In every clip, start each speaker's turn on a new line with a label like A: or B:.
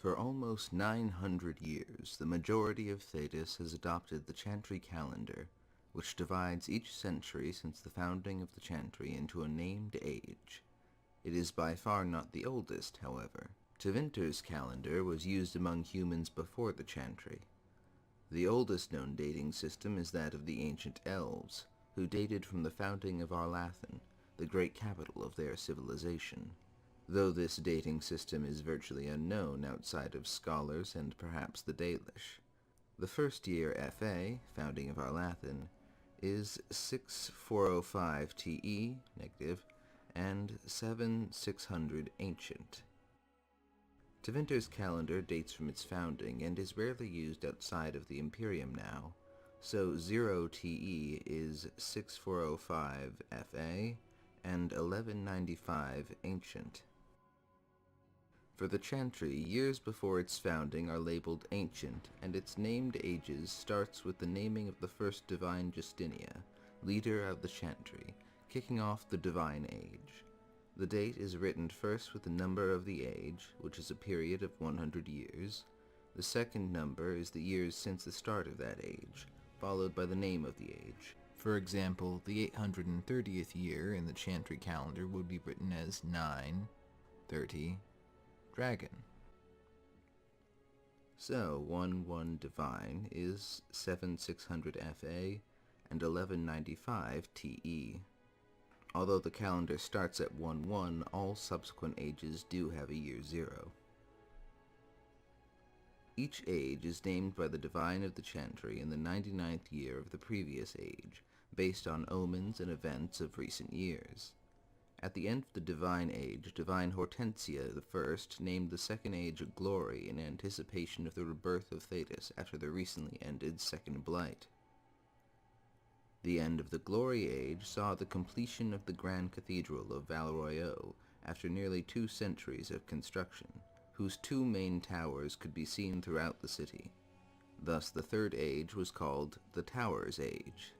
A: For almost 900 years, the majority of Thedas has adopted the Chantry calendar, which divides each century since the founding of the Chantry into a named age. It is by far not the oldest, however. Tevinter's calendar was used among humans before the Chantry. The oldest known dating system is that of the ancient elves, who dated from the founding of Arlathan, the great capital of their civilization, though this dating system is virtually unknown outside of scholars and perhaps the Dalish. The first year FA, founding of Arlathan, is 6405 TE, negative, and 7600 ancient. Tevinter's calendar dates from its founding and is rarely used outside of the Imperium now, so 0 TE is 6405 FA and 1195 ancient. For the Chantry, years before its founding are labeled ancient, and its named ages starts with the naming of the first divine Justinia, leader of the Chantry, kicking off the divine age. The date is written first with the number of the age, which is a period of 100 years. The second number is the years since the start of that age, followed by the name of the age. For example, the 830th year in the Chantry calendar would be written as 930 Dragon. So 1-1 divine is 7600 FA and 1195 TE. Although the calendar starts at 1-1, all subsequent ages do have a year 0. Each age is named by the divine of the Chantry in the 99th year of the previous age, based on omens and events of recent years. At the end of the divine age, divine Hortensia I named the second age Glory in anticipation of the rebirth of Thedas after the recently ended Second Blight. The end of the Glory Age saw the completion of the Grand Cathedral of Valroyo after nearly 2 centuries of construction, whose 2 main towers could be seen throughout the city. Thus the Third Age was called the Towers Age.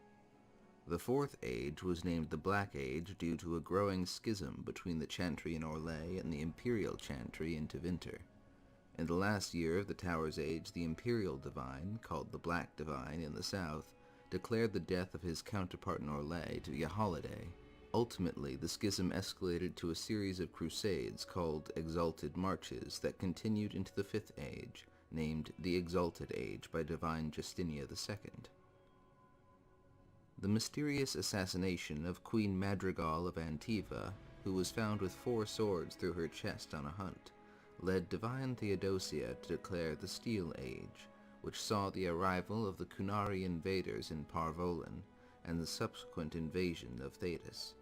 A: The Fourth Age was named the Black Age due to a growing schism between the Chantry in Orlais and the Imperial Chantry in Tevinter. In the last year of the Towers Age, the Imperial Divine, called the Black Divine in the south, declared the death of his counterpart in Orlais to be a holiday. Ultimately, the schism escalated to a series of crusades called Exalted Marches that continued into the Fifth Age, named the Exalted Age by Divine Justinia II. The mysterious assassination of Queen Madrigal of Antiva, who was found with 4 swords through her chest on a hunt, led Divine Theodosia to declare the Steel Age, which saw the arrival of the Qunari invaders in Parvolan and the subsequent invasion of Thedas.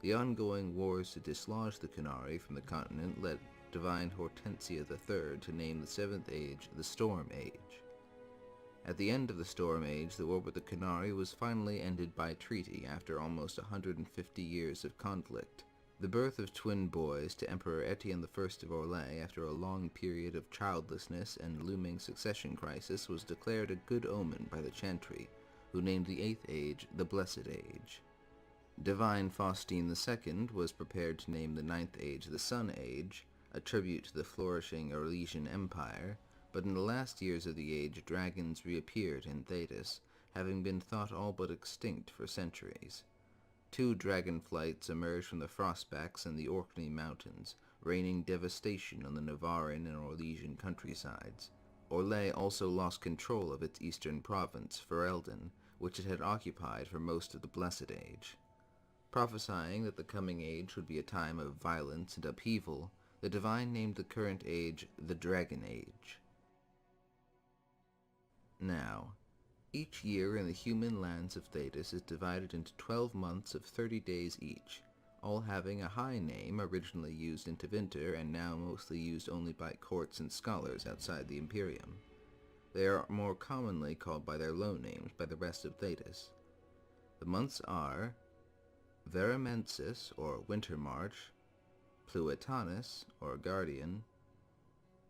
A: The ongoing wars to dislodge the Qunari from the continent led Divine Hortensia III to name the Seventh Age the Storm Age. At the end of the Storm Age, the war with the Qunari was finally ended by treaty after almost 150 years of conflict. The birth of twin boys to Emperor Etienne I of Orlais after a long period of childlessness and looming succession crisis was declared a good omen by the Chantry, who named the Eighth Age the Blessed Age. Divine Faustine II was prepared to name the Ninth Age the Sun Age, a tribute to the flourishing Orlesian Empire, but in the last years of the age dragons reappeared in Thedas, having been thought all but extinct for centuries. 2 dragon flights emerged from the Frostbacks and the Orkney Mountains, raining devastation on the Navarran and Orlesian countrysides. Orlais also lost control of its eastern province, Ferelden, which it had occupied for most of the Blessed Age. Prophesying that the coming age would be a time of violence and upheaval, the divine named the current age the Dragon Age. Now, each year in the human lands of Thedas is divided into 12 months of 30 days each, all having a high name originally used in Tevinter and now mostly used only by courts and scholars outside the Imperium. They are more commonly called by their low names by the rest of Thedas. The months are Veramensis, or Winter March, Pluetanus, or Guardian,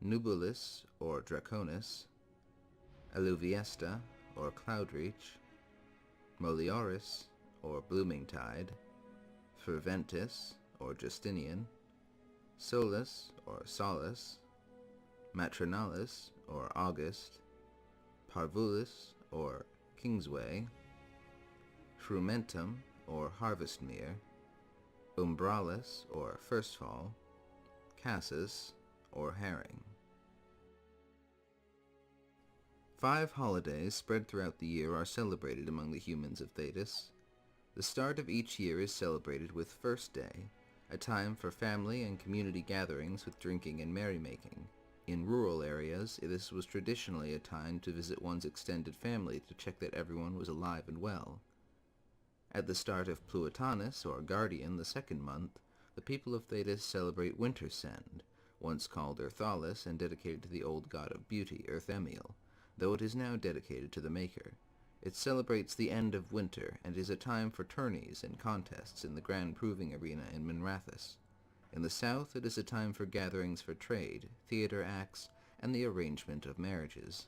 A: Nubilis, or Draconis, Alluviesta, or Cloudreach, Molioris, or Bloomingtide, Ferventus, or Justinian, Solus, or Solace, Matronalis, or August, Parvulis, or Kingsway, Frumentum, or Harvestmere, Umbralis, or Firstfall, Cassis, or Herring. 5 holidays spread throughout the year are celebrated among the humans of Thedas. The start of each year is celebrated with First Day, a time for family and community gatherings with drinking and merrymaking. In rural areas, this was traditionally a time to visit one's extended family to check that everyone was alive and well. At the start of Pluotanus, or Guardian, the second month, the people of Thedas celebrate Winter Send, once called Earthalis and dedicated to the old god of beauty, Earthemiel, though it is now dedicated to the Maker. It celebrates the end of winter and is a time for tourneys and contests in the Grand Proving Arena in Minrathous. In the south, it is a time for gatherings for trade, theater acts, and the arrangement of marriages.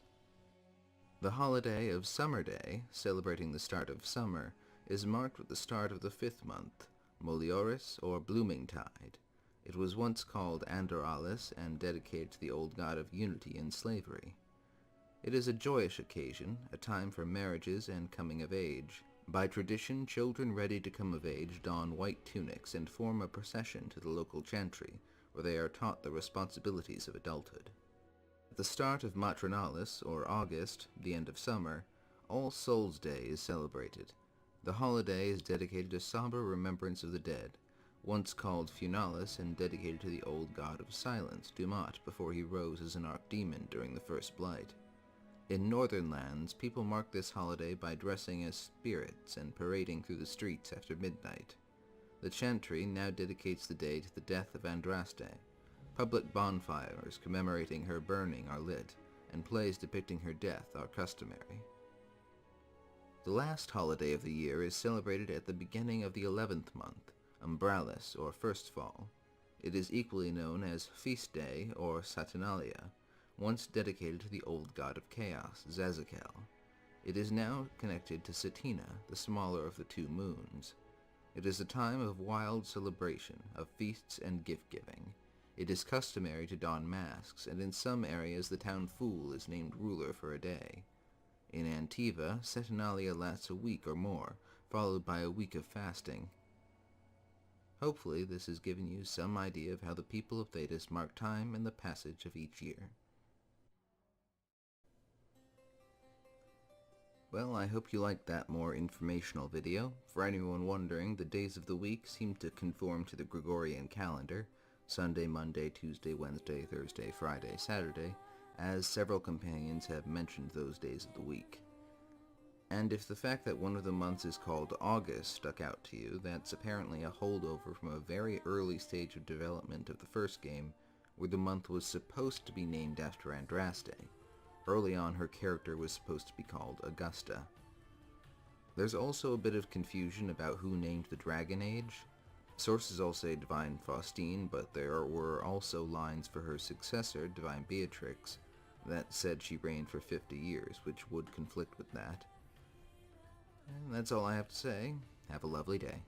A: The holiday of Summer Day, celebrating the start of summer, is marked with the start of the 5th month, Molioris, or Blooming Tide. It was once called Andoralis and dedicated to the old god of unity and slavery. It is a joyous occasion, a time for marriages and coming of age. By tradition, children ready to come of age don white tunics and form a procession to the local Chantry, where they are taught the responsibilities of adulthood. At the start of Matronalis, or August, the end of summer, All Souls' Day is celebrated. The holiday is dedicated to somber remembrance of the dead, once called Funalis and dedicated to the old god of silence, Dumat, before he rose as an archdemon during the First Blight. In northern lands, people mark this holiday by dressing as spirits and parading through the streets after midnight. The Chantry now dedicates the day to the death of Andraste. Public bonfires commemorating her burning are lit, and plays depicting her death are customary. The last holiday of the year is celebrated at the beginning of the 11th month, Umbralis, or Firstfall. It is equally known as Feast Day, or Saturnalia, once dedicated to the old god of chaos, Zazakel. It is now connected to Satina, the smaller of the 2 moons. It is a time of wild celebration, of feasts and gift-giving. It is customary to don masks, and in some areas the town fool is named ruler for a day. In Antiva, Saturnalia lasts a week or more, followed by a week of fasting. Hopefully this has given you some idea of how the people of Thedas mark time and the passage of each year. Well, I hope you liked that more informational video. For anyone wondering, the days of the week seem to conform to the Gregorian calendar: Sunday, Monday, Tuesday, Wednesday, Thursday, Friday, Saturday, as several companions have mentioned those days of the week. And if the fact that one of the months is called August stuck out to you, that's apparently a holdover from a very early stage of development of the first game, where the month was supposed to be named after Andraste. Early on, her character was supposed to be called Augusta. There's also a bit of confusion about who named the Dragon Age. Sources all say Divine Faustine, but there were also lines for her successor, Divine Beatrix, that said she reigned for 50 years, which would conflict with that. And that's all I have to say. Have a lovely day.